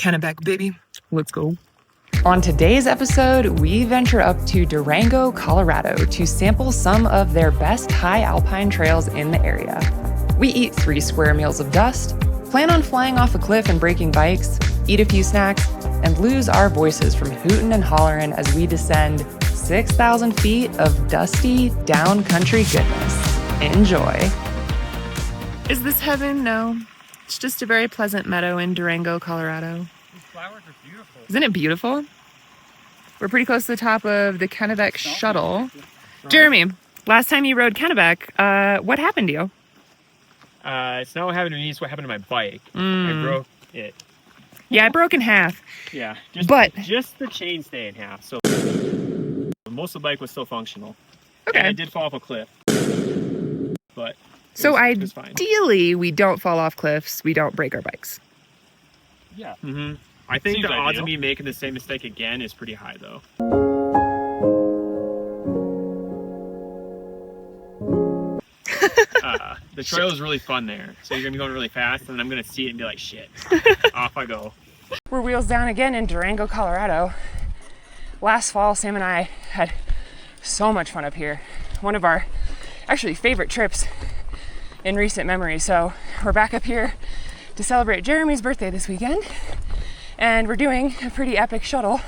Kennebec, baby. Let's go. On today's episode, we venture up to Durango, Colorado to sample some of their best high alpine trails in the area. We eat 3 square meals of dust, plan on flying off a cliff and breaking bikes, eat a few snacks, and lose our voices from hootin' and hollerin' as we descend 6,000 feet of dusty, down-country goodness. Enjoy. Is this heaven? No. It's just a very pleasant meadow in Durango, Colorado. These flowers are beautiful. Isn't it beautiful? We're pretty close to the top of the Kennebec shuttle. Jeremy, last time you rode Kennebec, what happened to you? It's not what happened to me, it's what happened to my bike. I broke it. Yeah, I broke in half. Yeah, just the chainstay in half. So most of the bike was still functional. Okay. And I did fall off a cliff. But so it was fine. Ideally, we don't fall off cliffs, we don't break our bikes. Yeah. Mm-hmm. I think the odds of me making the same mistake again is pretty high, though. The trail is really fun there. So you're going to be going really fast, and I'm going to see it and be like, shit. Off I go. We're wheels down again in Durango, Colorado. Last fall, Sam and I had so much fun up here. One of our actually favorite trips in recent memory. So we're back up here to celebrate Jeremy's birthday this weekend. And we're doing a pretty epic shuttle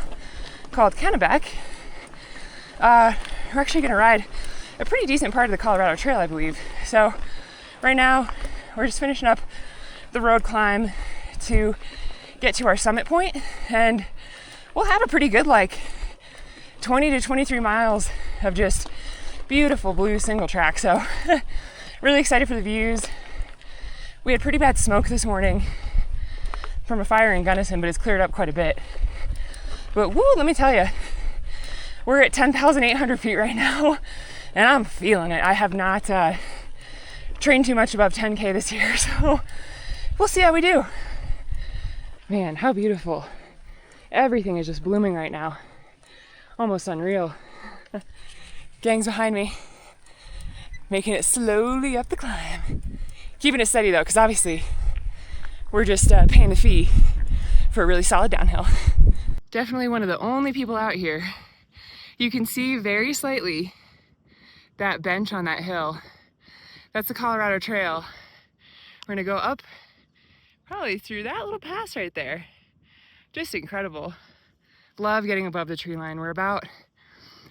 called Kennebec. We're actually going to ride a pretty decent part of the Colorado Trail, I believe. So right now, we're just finishing up the road climb to get to our summit point, and we'll have a pretty good 20 to 23 miles of just beautiful blue single track. So really excited for the views. We had pretty bad smoke this morning from a fire in Gunnison, but it's cleared up quite a bit. But woo, let me tell you, we're at 10,800 feet right now, and I'm feeling it. I have not trained too much above 10K this year, so we'll see how we do. Man, how beautiful. Everything is just blooming right now. Almost unreal. Gang's behind me, making it slowly up the climb. Keeping it steady though, because obviously we're just paying the fee for a really solid downhill. Definitely one of the only people out here. You can see very slightly that bench on that hill. That's the Colorado Trail. We're gonna go up probably through that little pass right there. Just incredible. Love getting above the tree line. We're about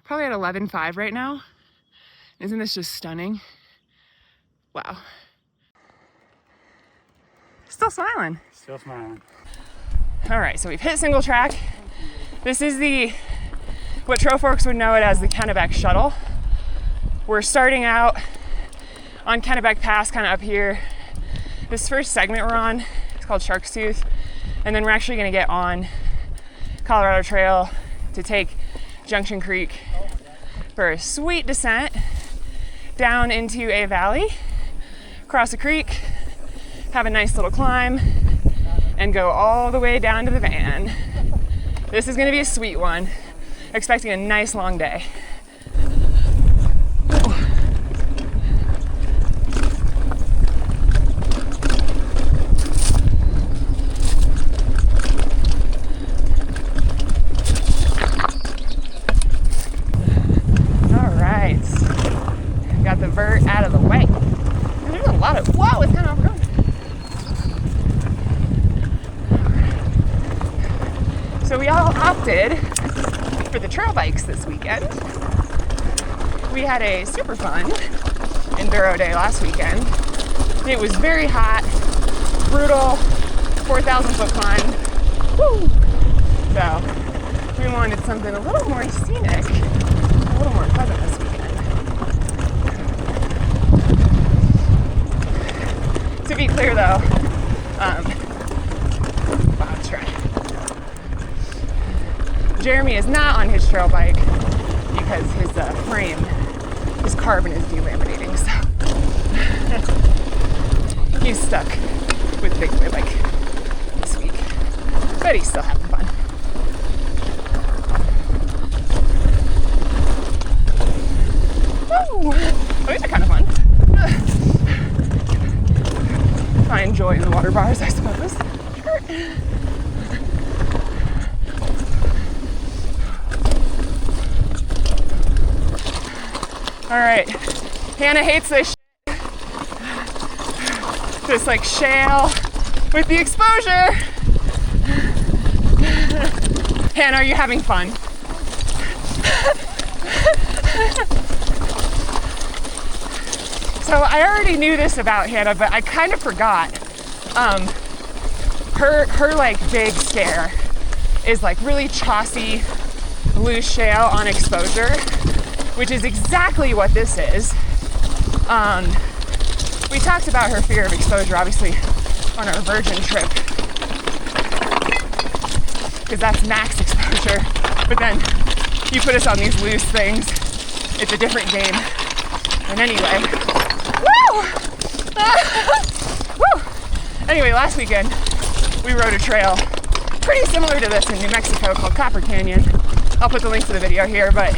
probably at 11.5 right now. Isn't this just stunning? Wow. Still smiling. Still smiling. All right, so we've hit single track. This is what Trail Forks would know it as the Kennebec shuttle. We're starting out on Kennebec Pass, kind of up here. This first segment we're on is called Shark's Tooth, and then we're actually gonna get on Colorado Trail to take Junction Creek for a sweet descent down into a valley, cross a creek, have a nice little climb, and go all the way down to the van. This is gonna be a sweet one. Expecting a nice long day. All right, got the vert out of the way. There's a lot of, whoa, it's kind of off-road. So we all opted for the trail bikes this weekend. We had a super fun enduro day last weekend. It was very hot, brutal, 4,000 foot climb. Woo! So we wanted something a little more scenic, a little more pleasant this weekend. To be clear though, let's try. Jeremy is not on his trail bike because his frame, his carbon is delaminating, so he's stuck with the big boy bike this week, but he's still having fun. Woo! Oh, these are kind of fun. I enjoy the water bars, I suppose. All right, Hannah hates this this like shale with the exposure. Hannah, are you having fun? So I already knew this about Hannah, but I kind of forgot. Her like big scare is like really chossy, loose shale on exposure, which is exactly what this is. We talked about her fear of exposure, obviously, on our Virgin trip, because that's max exposure. But then you put us on these loose things, it's a different game. And anyway, woo! Woo! Anyway, last weekend we rode a trail pretty similar to this in New Mexico called Copper Canyon. I'll put the link to the video here, but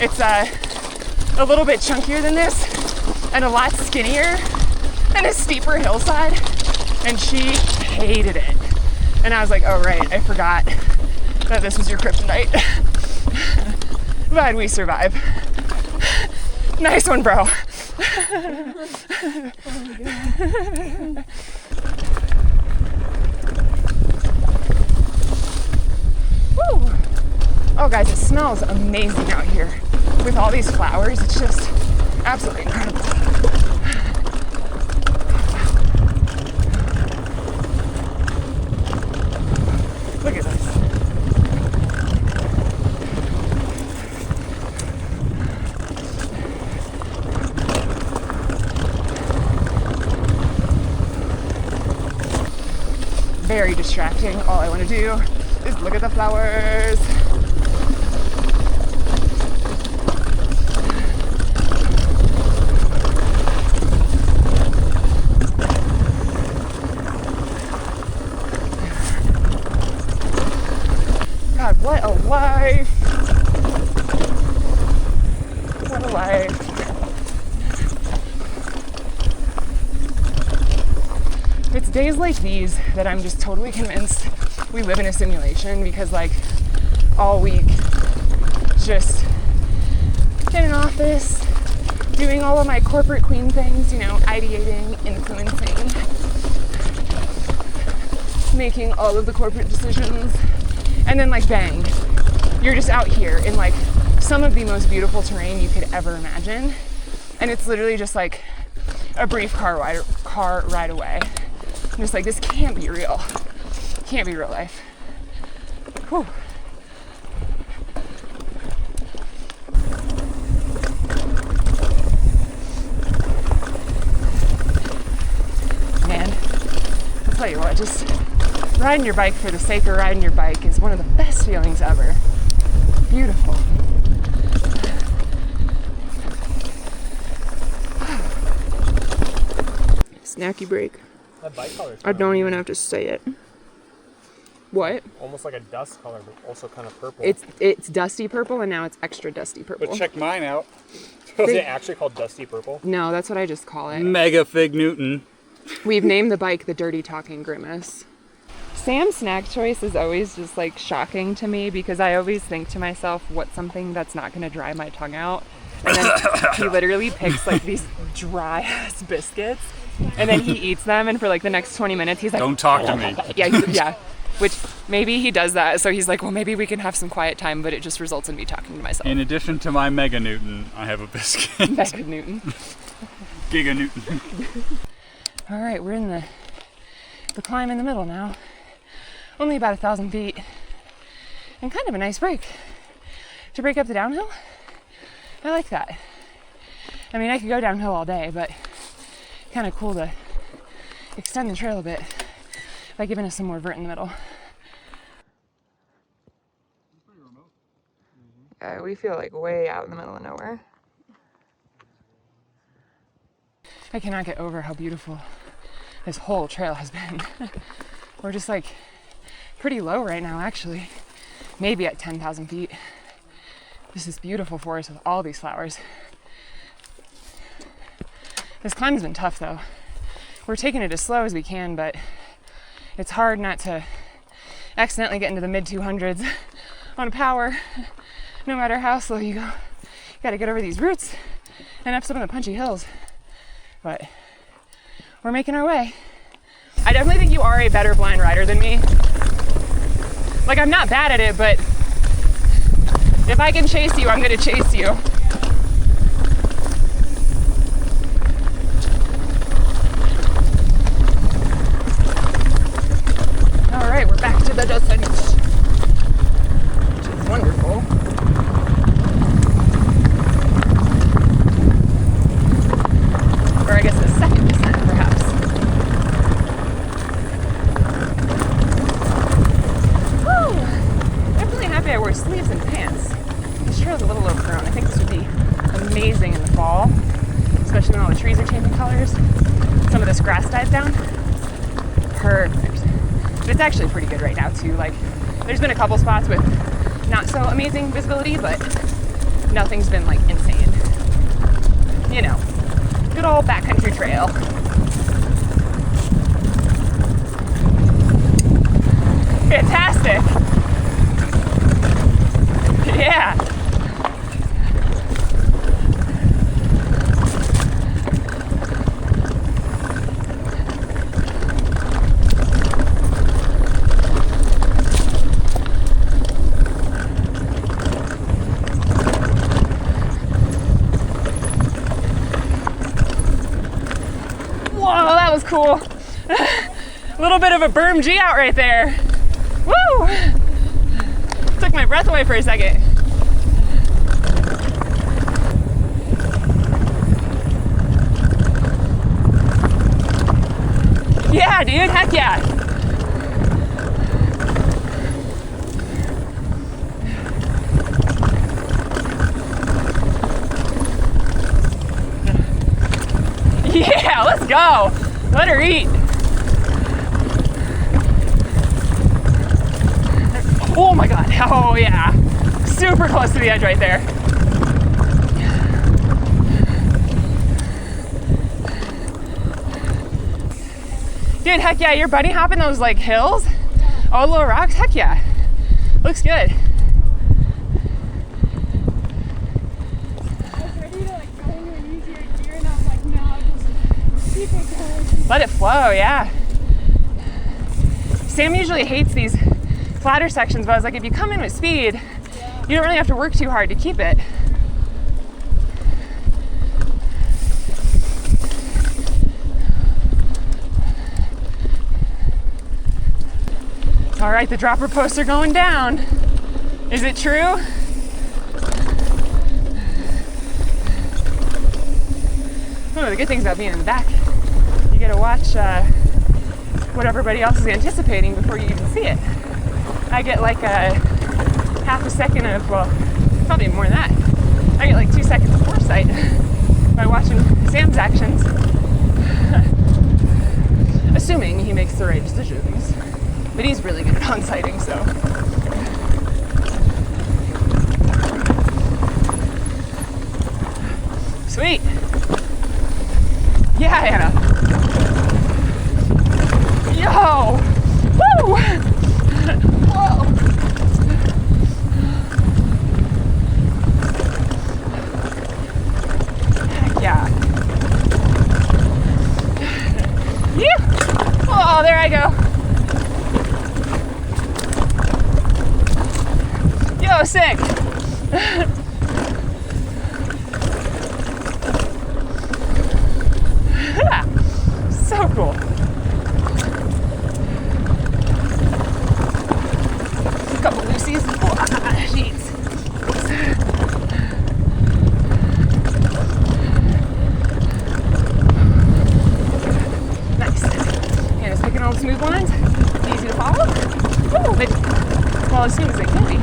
it's a little bit chunkier than this and a lot skinnier and a steeper hillside, and she hated it. And I was like, oh right, I forgot that this was your kryptonite. But we survive. Nice one, bro. Woo. Oh guys, it smells amazing out here with all these flowers. It's just absolutely incredible. Look at this. Very distracting. All I want to do is look at the flowers. God, what a life. What a life. It's days like these that I'm just totally convinced we live in a simulation, because like all week just in an office doing all of my corporate queen things, you know, ideating, influencing, making all of the corporate decisions, and then like bang, you're just out here in like some of the most beautiful terrain you could ever imagine, and it's literally just like a brief car ride away. I'm just like, this can't be real. Can't be real life. Whew. Man, I'll tell you what, just riding your bike for the sake of riding your bike is one of the best feelings ever. Beautiful. Snacky break. That bike color. I don't even have to say it. What? Almost like a dust color, but also kind of purple. It's dusty purple, and now it's extra dusty purple. But check mine out. Is it actually called dusty purple? No, that's what I just call it. Mega Fig Newton. We've named the bike the Dirty Talking Grimace. Sam's snack choice is always just like shocking to me, because I always think to myself, what's something that's not going to dry my tongue out? And then he literally picks like these dry ass biscuits, and then he eats them, and for like the next 20 minutes he's like, Don't talk to me. yeah. Which maybe he does that, so he's like, well, maybe we can have some quiet time, but it just results in me talking to myself. In addition to my Mega Newton, I have a biscuit. Mega Newton. Giga Newton. All right, we're in the climb in the middle now. Only about 1,000 feet, and kind of a nice break. To break up the downhill, I like that. I mean, I could go downhill all day, but kind of cool to extend the trail a bit by giving us some more vert in the middle. We feel like way out in the middle of nowhere. I cannot get over how beautiful this whole trail has been. We're just like pretty low right now, actually. Maybe at 10,000 feet. This is beautiful forest with all these flowers. This climb has been tough though. We're taking it as slow as we can, but it's hard not to accidentally get into the mid 200s on power, no matter how slow you go. You gotta get over these roots and up some of the punchy hills. But we're making our way. I definitely think you are a better blind rider than me. Like, I'm not bad at it, but if I can chase you, I'm gonna chase you. All right, we're back to the descent, which is wonderful. Or I guess the second descent, perhaps. Woo! I'm really happy I wore sleeves and pants. This trail's a little overgrown. I think this would be amazing in the fall, especially when all the trees are changing colors. Some of this grass dies down. Perfect. But it's actually pretty good right now too. Like, there's been a couple spots with not so amazing visibility, but nothing's been like insane. You know, good old backcountry trail. Fantastic. Yeah. Whoa, that was cool. A little bit of a berm G out right there. Woo! Took my breath away for a second. Yeah, dude, heck yeah. Yeah, let's go. Let her eat. Oh my God. Oh yeah. Super close to the edge right there. Dude, heck yeah, you're bunny hopping those like hills? All the little rocks? Heck yeah. Looks good. Let it flow, yeah. Sam usually hates these flatter sections, but I was like, if you come in with speed, you don't really have to work too hard to keep it. All right, the dropper posts are going down. Is it true? One of the good things about being in the back, you get to watch what everybody else is anticipating before you even see it. I get like a half a second of, well, probably more than that. I get like 2 seconds of foresight by watching Sam's actions. Assuming he makes the right decisions. But he's really good at on-sighting, so. Sweet. Yeah, Anna. Yo! Woo! Whoa! Heck yeah. Yeah! Oh, there I go. Yo, sick. So cool. A couple Lucy's. Jeez. Nice. And it's picking on smooth lines. Easy to follow. Woo, but, well, as soon as they can be.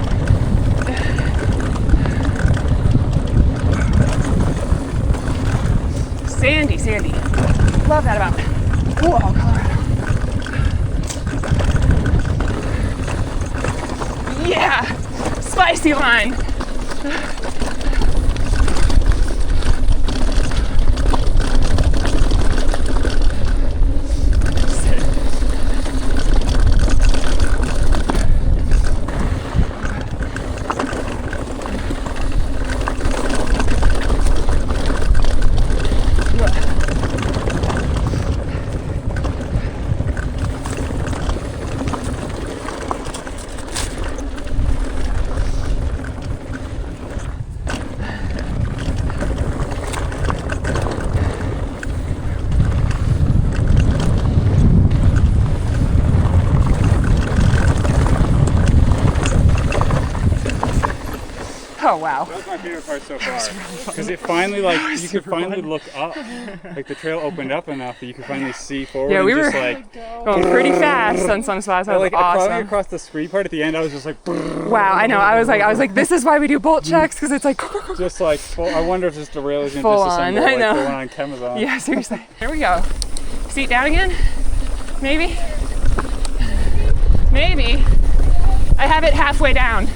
Sandy, sandy. Love that about whoa, Colorado. Yeah, spicy line. Oh wow. That was my favorite part so far. Because it finally, like, you could finally look up. Like, the trail opened up enough that you could finally see forward. Yeah, we and were just, like, going pretty fast on some spots. That was like, probably awesome. across the screen part at the end, I was just like, Wow, I know. I was like, this is why we do bolt checks, because it's like just like, full, I wonder if just the rail is going to full disassemble on. like I know. the one on Chemazon. Yeah, seriously. Here we go. Seat down again? Maybe? Maybe. I have it halfway down.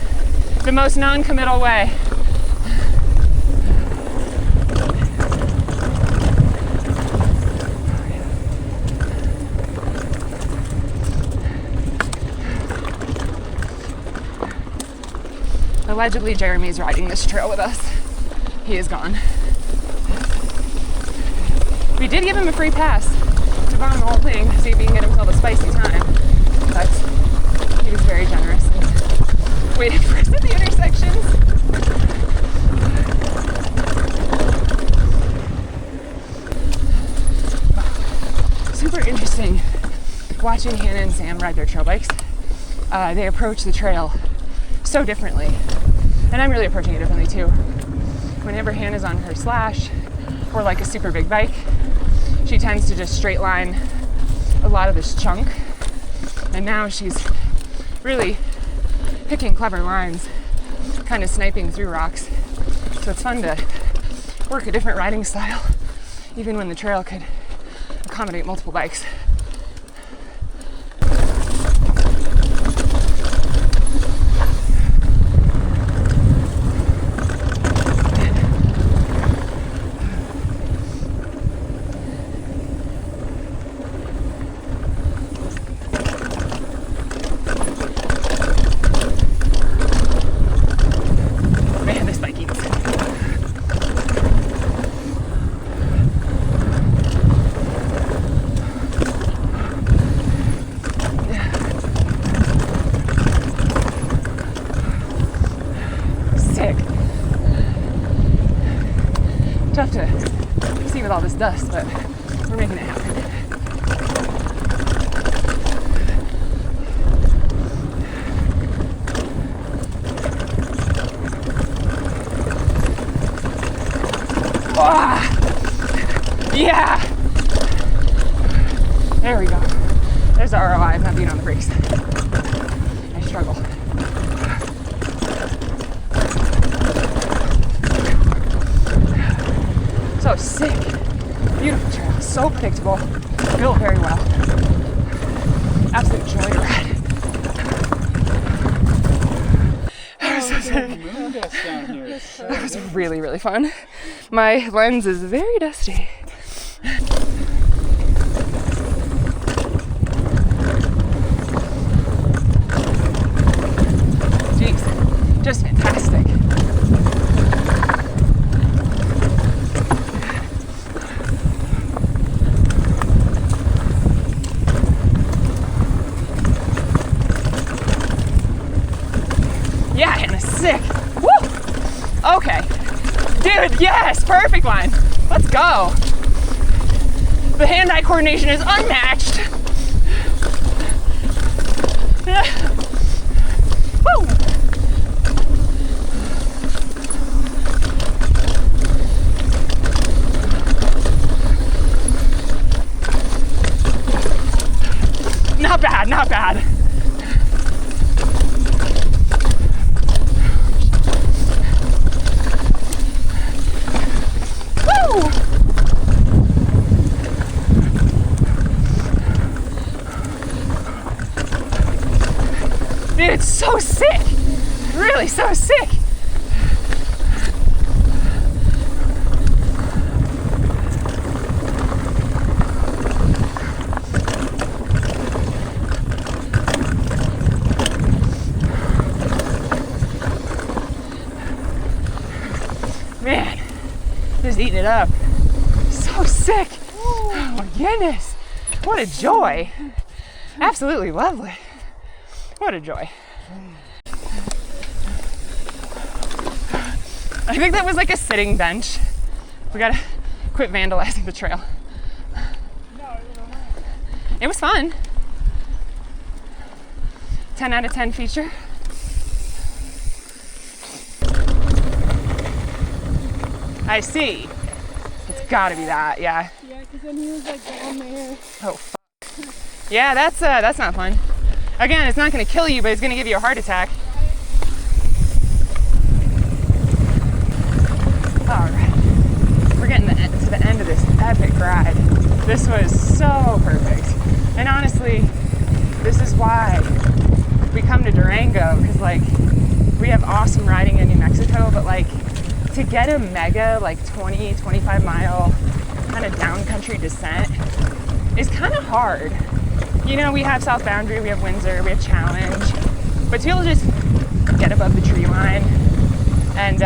The most non-committal way. Allegedly, Jeremy's riding this trail with us. He is gone. We did give him a free pass to bomb the whole thing, see if we can get him till the spicy time. But he was very generous and waited for us at the intersections. Super interesting watching Hannah and Sam ride their trail bikes. They approach the trail so differently, and I'm really approaching it differently too. Whenever Hannah's on her slash or like a super big bike, she tends to just straight line a lot of this chunk, and now she's really picking clever lines, kind of sniping through rocks. So it's fun to work a different riding style, even when the trail could accommodate multiple bikes. Man, this bike eats. Sick. Tough to see with all this dust, but we're making it happen. Ah! Yeah! There we go. There's the ROI of not being on the brakes. I struggle. So sick. Beautiful trail. So predictable. Built very well. Absolute joy to ride. That was so sick. Moon dust down here. It's so That was really, really fun. My lens is very dusty. Jeez, just fantastic. Yeah, Hannah, sick. Woo! Okay. Dude, yes, perfect line. Let's go. The hand-eye coordination is unmatched. Woo! Not bad, not bad. Woo! Dude, it's so sick. Really so sick. Man, just eating it up. So sick. Oh my goodness. What a joy. Absolutely lovely. What a joy. I think that was like a sitting bench. We gotta quit vandalizing the trail. It was fun. 10 out of 10 feature. I see. It's gotta be that, yeah. Yeah, because then he was like down there. Oh, fuck. Yeah, that's not fun. Again, it's not gonna kill you, but it's gonna give you a heart attack. All right, we're getting to the end of this epic ride. This was so perfect. And honestly, this is why we come to Durango, because like we have awesome riding in New Mexico, but like to get a mega like 20, 25 mile kind of downcountry descent is kind of hard. You know, we have South Boundary, we have Windsor, we have Challenge, but to be able to just get above the tree line and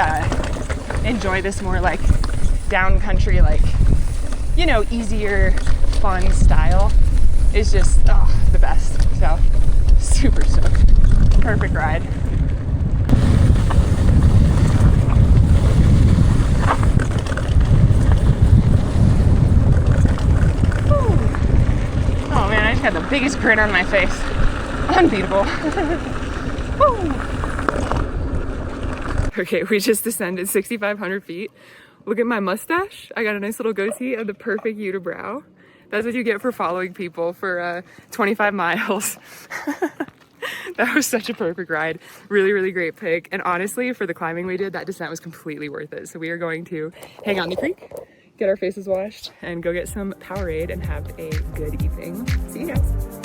enjoy this more like downcountry, like, you know, easier, fun style is just the best. So super stoked. Perfect ride. Oh man, I just got the biggest grin on my face. Unbeatable. Okay, we just descended 6,500 feet. Look at my mustache. I got a nice little goatee and the perfect unibrow. That's what you get for following people for 25 miles. That was such a perfect ride. Really, really great pick. And honestly, for the climbing we did, that descent was completely worth it. So we are going to hang out in the creek, get our faces washed, and go get some Powerade and have a good evening. See you guys.